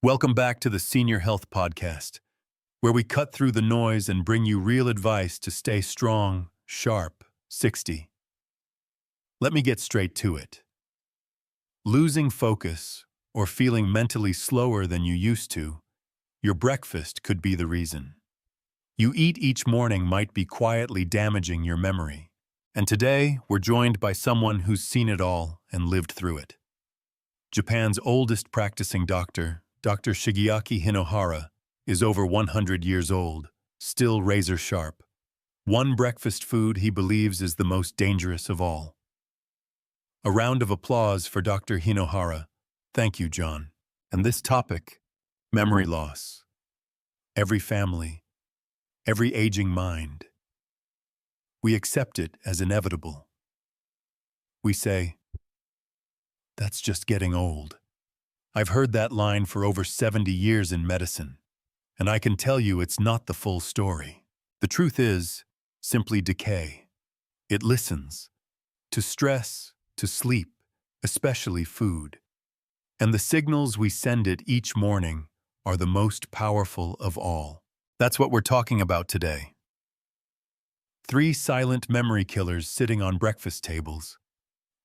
Welcome back to the Senior Health Podcast, where we cut through the noise and bring you real advice to stay strong, sharp, 60. Let me get straight to it. Losing focus or feeling mentally slower than you used to, your breakfast could be the reason. You eat each morning might be quietly damaging your memory. And today, we're joined by someone who's seen it all and lived through it. Japan's oldest practicing doctor, Dr. Shigeaki Hinohara, is over 100 years old, still razor sharp. One breakfast food he believes is the most dangerous of all. A round of applause for Dr. Hinohara. Thank you, John. And this topic, memory loss. Every family, every aging mind. We accept it as inevitable. We say, that's just getting old. I've heard that line for over 70 years in medicine, and I can tell you it's not the full story. The truth is simply decay. It listens to stress, to sleep, especially food. And the signals we send it each morning are the most powerful of all. That's what we're talking about today. 3 silent memory killers sitting on breakfast tables,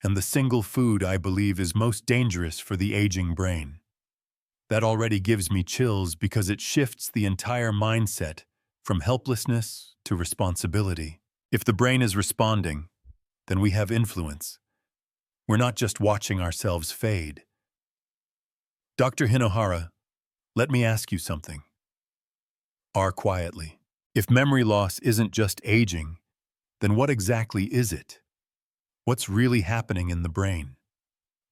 and the single food I believe is most dangerous for the aging brain. That already gives me chills because it shifts the entire mindset from helplessness to responsibility. If the brain is responding, then we have influence. We're not just watching ourselves fade. Dr. Hinohara, let me ask you something. Quietly. If memory loss isn't just aging, then what exactly is it? What's really happening in the brain?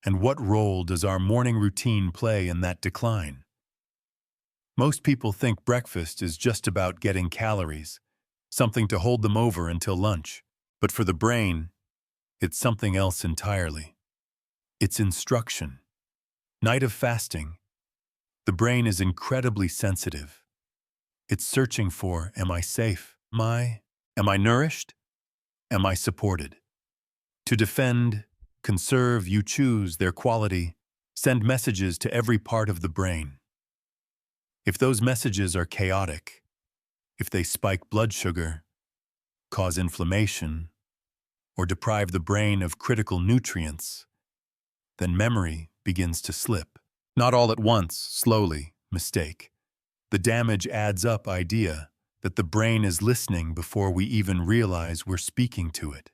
And what role does our morning routine play in that decline? Most people think breakfast is just about getting calories, something to hold them over until lunch. But for the brain, it's something else entirely. It's instruction. Night of fasting, the brain is incredibly sensitive. It's searching for, am I safe? Am I nourished? Am I supported? To defend, conserve, you choose their quality, send messages to every part of the brain. If those messages are chaotic, if they spike blood sugar, cause inflammation, or deprive the brain of critical nutrients, then memory begins to slip. Not all at once, slowly, mistake. The damage adds up idea that the brain is listening before we even realize we're speaking to it.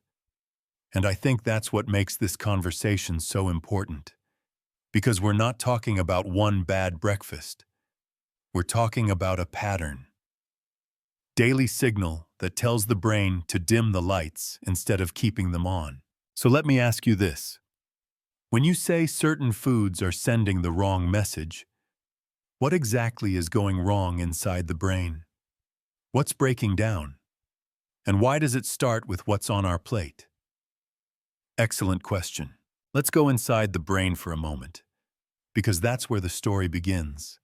And I think that's what makes this conversation so important. Because we're not talking about one bad breakfast. We're talking about a pattern. Daily signal that tells the brain to dim the lights instead of keeping them on. So let me ask you this. When you say certain foods are sending the wrong message, what exactly is going wrong inside the brain? What's breaking down? And why does it start with what's on our plate? Excellent question. Let's go inside the brain for a moment, because that's where the story begins.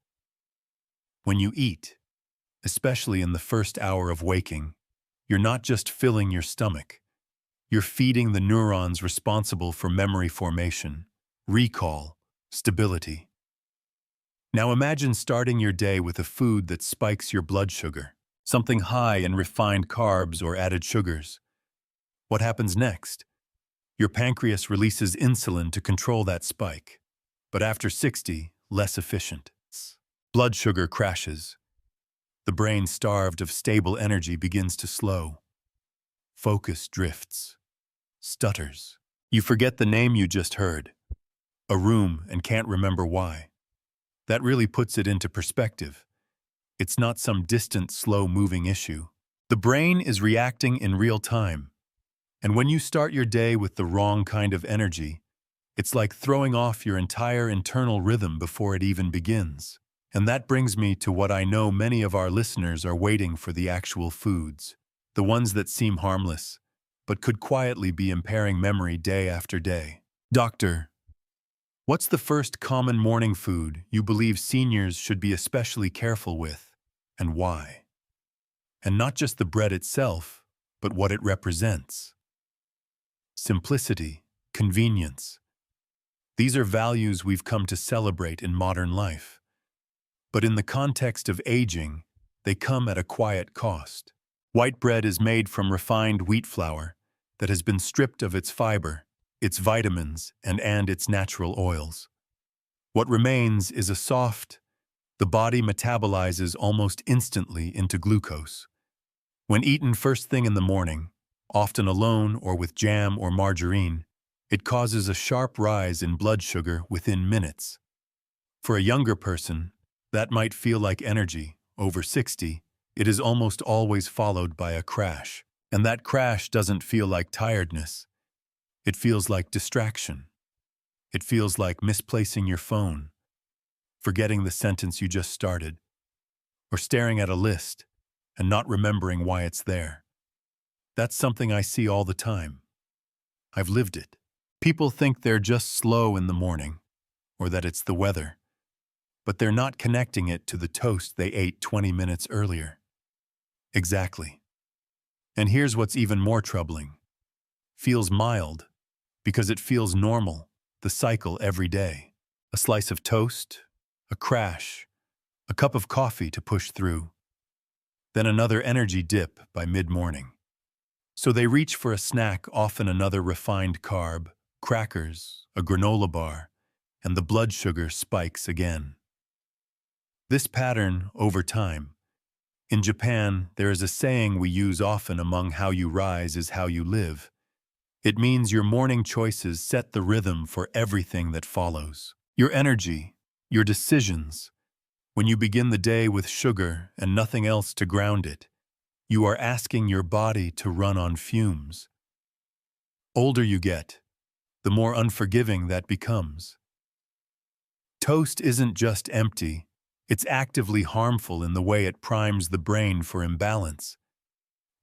When you eat, especially in the first hour of waking, you're not just filling your stomach. You're feeding the neurons responsible for memory formation, recall, stability. Now imagine starting your day with a food that spikes your blood sugar, something high in refined carbs or added sugars. What happens next? Your pancreas releases insulin to control that spike, but after 60, less efficient. Blood sugar crashes. The brain, starved of stable energy, begins to slow. Focus drifts, stutters. You forget the name you just heard, a room, and can't remember why. That really puts it into perspective. It's not some distant, slow-moving issue. The brain is reacting in real time. And when you start your day with the wrong kind of energy, it's like throwing off your entire internal rhythm before it even begins. And that brings me to what I know many of our listeners are waiting for: the actual foods, the ones that seem harmless, but could quietly be impairing memory day after day. Doctor, what's the first common morning food you believe seniors should be especially careful with, and why? And not just the bread itself, but what it represents. Simplicity, convenience. These are values we've come to celebrate in modern life. But in the context of aging, they come at a quiet cost. White bread is made from refined wheat flour that has been stripped of its fiber, its vitamins, and its natural oils. What remains is a soft, the body metabolizes almost instantly into glucose. When eaten first thing in the morning, often alone or with jam or margarine, it causes a sharp rise in blood sugar within minutes. For a younger person, that might feel like energy. Over 60, it is almost always followed by a crash. And that crash doesn't feel like tiredness. It feels like distraction. It feels like misplacing your phone, forgetting the sentence you just started, or staring at a list and not remembering why it's there. That's something I see all the time. I've lived it. People think they're just slow in the morning, or that it's the weather, but they're not connecting it to the toast they ate 20 minutes earlier. Exactly. And here's what's even more troubling. Feels mild, because it feels normal, the cycle every day. A slice of toast, a crash, a cup of coffee to push through, then another energy dip by mid-morning. So they reach for a snack, often another refined carb, crackers, a granola bar, and the blood sugar spikes again. This pattern, over time. In Japan, there is a saying we use often among how you rise is how you live. It means your morning choices set the rhythm for everything that follows. Your energy, your decisions. When you begin the day with sugar and nothing else to ground it, you are asking your body to run on fumes. Older you get, the more unforgiving that becomes. Toast isn't just empty, it's actively harmful in the way it primes the brain for imbalance.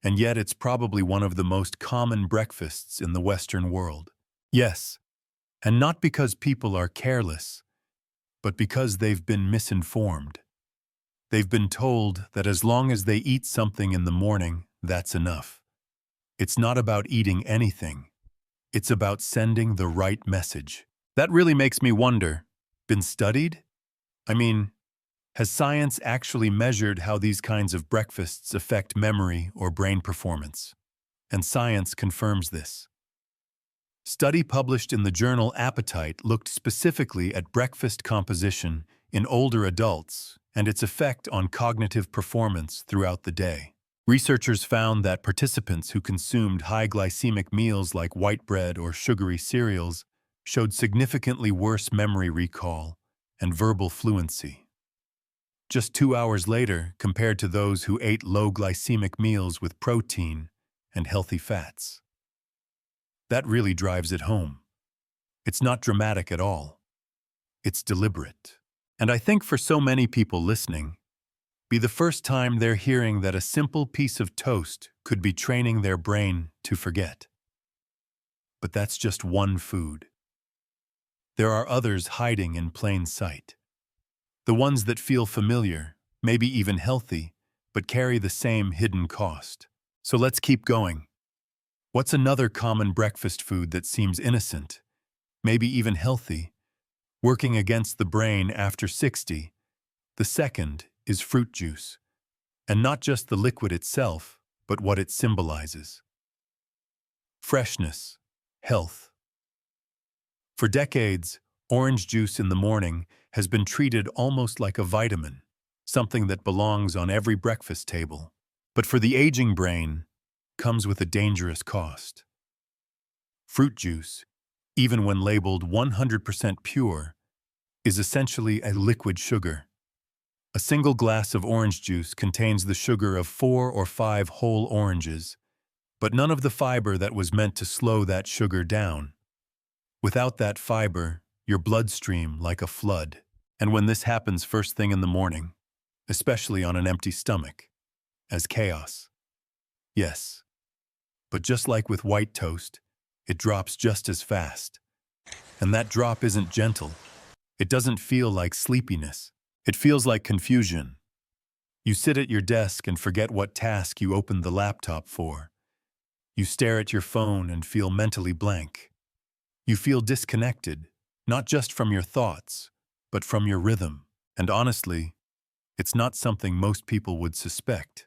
And yet it's probably one of the most common breakfasts in the Western world. Yes, and not because people are careless, but because they've been misinformed. They've been told that as long as they eat something in the morning, that's enough. It's not about eating anything. It's about sending the right message. That really makes me wonder, been studied? I mean, has science actually measured how these kinds of breakfasts affect memory or brain performance? And science confirms this. Study published in the journal Appetite looked specifically at breakfast composition in older adults and its effect on cognitive performance throughout the day. Researchers found that participants who consumed high glycemic meals like white bread or sugary cereals showed significantly worse memory recall and verbal fluency. Just 2 hours later, compared to those who ate low glycemic meals with protein and healthy fats. That really drives it home. It's not dramatic at all. It's deliberate. And I think for so many people listening, be the first time they're hearing that a simple piece of toast could be training their brain to forget. But that's just one food. There are others hiding in plain sight. The ones that feel familiar, maybe even healthy, but carry the same hidden cost. So let's keep going. What's another common breakfast food that seems innocent, maybe even healthy, working against the brain after 60? The second is fruit juice, and not just the liquid itself, but what it symbolizes. Freshness, health. For decades, orange juice in the morning has been treated almost like a vitamin, something that belongs on every breakfast table. But for the aging brain, comes with a dangerous cost. Fruit juice, even when labeled 100% pure, is essentially a liquid sugar. A single glass of orange juice contains the sugar of 4 or 5 whole oranges, but none of the fiber that was meant to slow that sugar down. Without that fiber, your bloodstream like a flood. And when this happens first thing in the morning, especially on an empty stomach, as chaos. Yes. But just like with white toast, it drops just as fast. And that drop isn't gentle. It doesn't feel like sleepiness. It feels like confusion. You sit at your desk and forget what task you opened the laptop for. You stare at your phone and feel mentally blank. You feel disconnected, not just from your thoughts, but from your rhythm. And honestly, It's not something most people would suspect.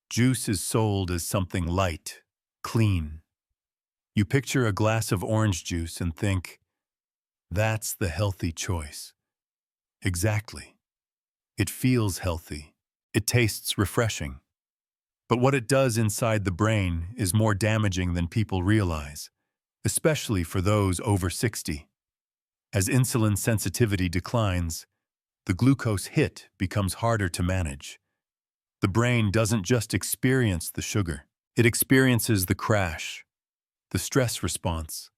Juice is sold as something light, clean. You picture a glass of orange juice and think, that's the healthy choice. Exactly. It feels healthy. It tastes refreshing. But what it does inside the brain is more damaging than people realize, especially for those over 60. As insulin sensitivity declines, the glucose hit becomes harder to manage. The brain doesn't just experience the sugar, it experiences the crash, the stress response,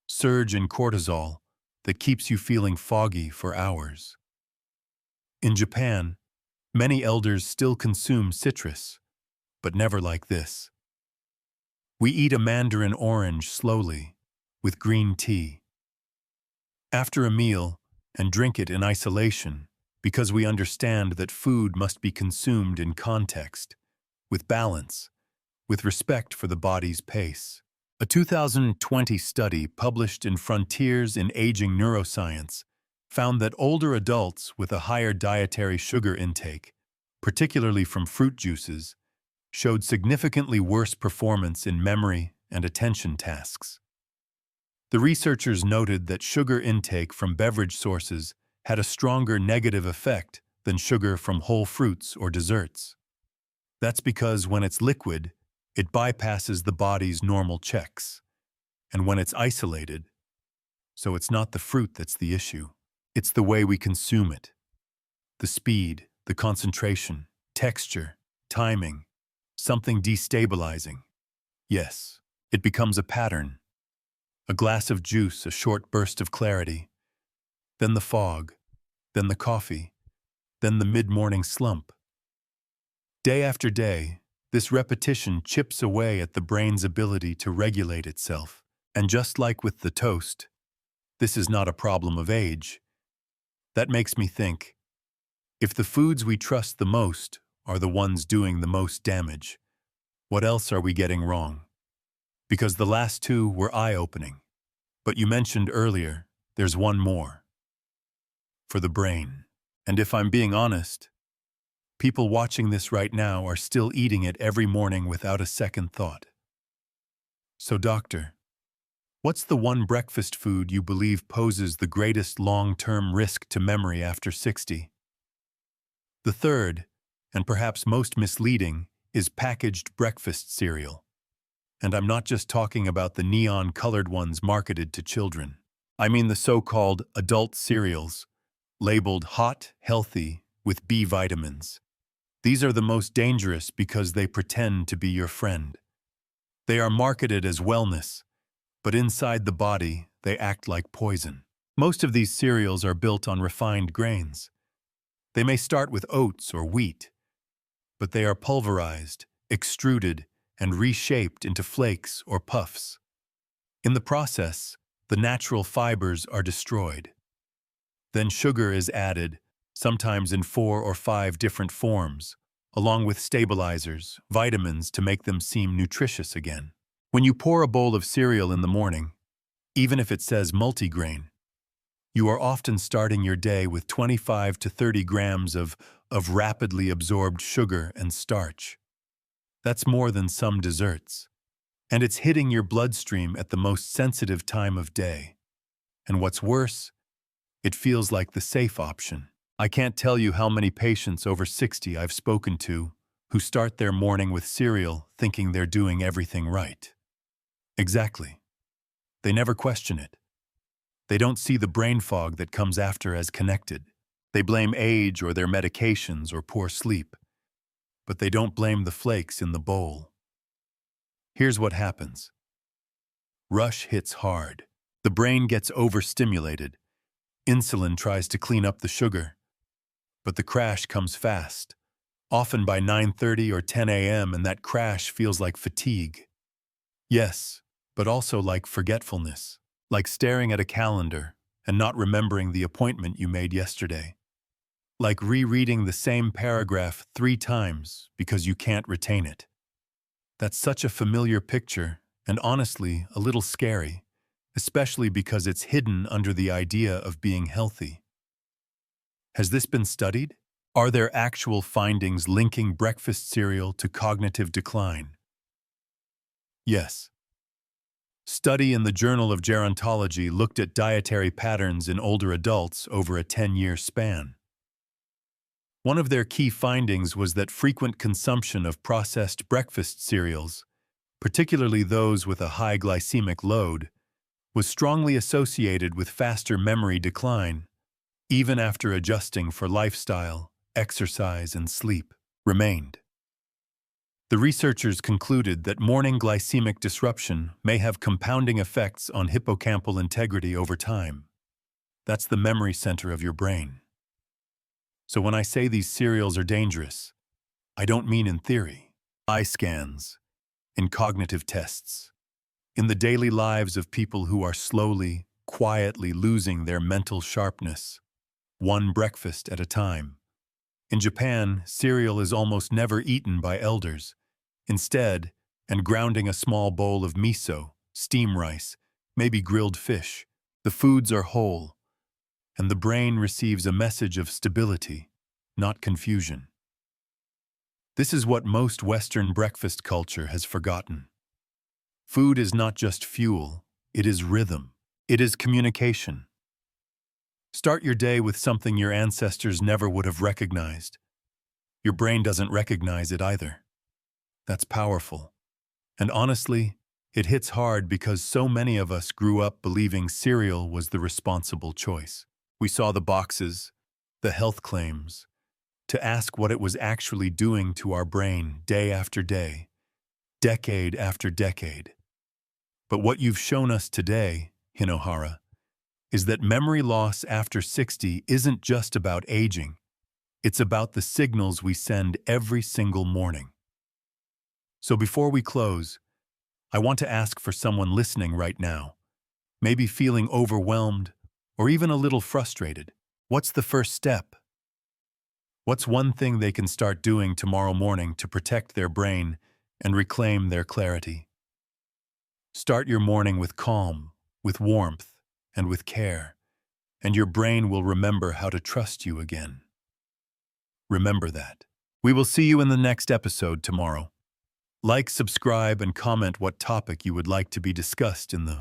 surge in cortisol that keeps you feeling foggy for hours. In Japan, many elders still consume citrus, but never like this. We eat a mandarin orange slowly, with green tea. After a meal, and drink it in isolation, because we understand that food must be consumed in context, with balance, with respect for the body's pace. A 2020 study published in Frontiers in Aging Neuroscience found that older adults with a higher dietary sugar intake, particularly from fruit juices, showed significantly worse performance in memory and attention tasks. The researchers noted that sugar intake from beverage sources had a stronger negative effect than sugar from whole fruits or desserts. That's because when it's liquid, it bypasses the body's normal checks. And when it's isolated, so it's not the fruit that's the issue, it's the way we consume it. The speed, the concentration, texture, timing, something destabilizing. Yes, it becomes a pattern. A glass of juice, a short burst of clarity, then the fog, then the coffee, then the mid-morning slump. Day after day, this repetition chips away at the brain's ability to regulate itself. And just like with the toast, this is not a problem of age. That makes me think, if the foods we trust the most are the ones doing the most damage, what else are we getting wrong? Because the last two were eye-opening. But you mentioned earlier, there's one more. For the brain. And if I'm being honest, people watching this right now are still eating it every morning without a second thought. So, doctor, what's the one breakfast food you believe poses the greatest long-term risk to memory after 60? The third, and perhaps most misleading, is packaged breakfast cereal. And I'm not just talking about the neon-colored ones marketed to children. I mean the so-called adult cereals, labeled hot, healthy, with B vitamins. These are the most dangerous because they pretend to be your friend. They are marketed as wellness, but inside the body, they act like poison. Most of these cereals are built on refined grains. They may start with oats or wheat, but they are pulverized, extruded, and reshaped into flakes or puffs. In the process, the natural fibers are destroyed. Then sugar is added, sometimes in 4 or 5 different forms, along with stabilizers, vitamins to make them seem nutritious again. When you pour a bowl of cereal in the morning, even if it says multigrain, you are often starting your day with 25 to 30 grams of rapidly absorbed sugar and starch. That's more than some desserts. And it's hitting your bloodstream at the most sensitive time of day. And what's worse, it feels like the safe option. I can't tell you how many patients over 60 I've spoken to who start their morning with cereal thinking they're doing everything right. Exactly. They never question it. They don't see the brain fog that comes after as connected. They blame age or their medications or poor sleep. But they don't blame the flakes in the bowl. Here's what happens. Rush hits hard. The brain gets overstimulated. Insulin tries to clean up the sugar. But the crash comes fast, often by 9:30 or 10 a.m., and that crash feels like fatigue. Yes, but also like forgetfulness, like staring at a calendar and not remembering the appointment you made yesterday. Like rereading the same paragraph 3 times because you can't retain it. That's such a familiar picture, and honestly, a little scary, especially because it's hidden under the idea of being healthy. Has this been studied? Are there actual findings linking breakfast cereal to cognitive decline? Yes. Study in the Journal of Gerontology looked at dietary patterns in older adults over a 10-year span. One of their key findings was that frequent consumption of processed breakfast cereals, particularly those with a high glycemic load, was strongly associated with faster memory decline, even after adjusting for lifestyle, exercise, and sleep, remained. The researchers concluded that morning glycemic disruption may have compounding effects on hippocampal integrity over time. That's the memory center of your brain. So when I say these cereals are dangerous, I don't mean in theory. Eye scans, in cognitive tests, in the daily lives of people who are slowly, quietly losing their mental sharpness, one breakfast at a time. In Japan, cereal is almost never eaten by elders. Instead, and grounding a small bowl of miso, steam rice, maybe grilled fish, the foods are whole, and the brain receives a message of stability, not confusion. This is what most Western breakfast culture has forgotten. Food is not just fuel, it is rhythm. It is communication. Start your day with something your ancestors never would have recognized. Your brain doesn't recognize it either. That's powerful. And honestly, it hits hard because so many of us grew up believing cereal was the responsible choice. We saw the boxes, the health claims, to ask what it was actually doing to our brain day after day, decade after decade. But what you've shown us today, Hinohara, is that memory loss after 60 isn't just about aging. It's about the signals we send every single morning. So before we close, I want to ask for someone listening right now, maybe feeling overwhelmed or even a little frustrated. What's the first step? What's one thing they can start doing tomorrow morning to protect their brain and reclaim their clarity? Start your morning with calm, with warmth, and with care, and your brain will remember how to trust you again. Remember that. We will see you in the next episode tomorrow. Like, subscribe, and comment what topic you would like to be discussed in the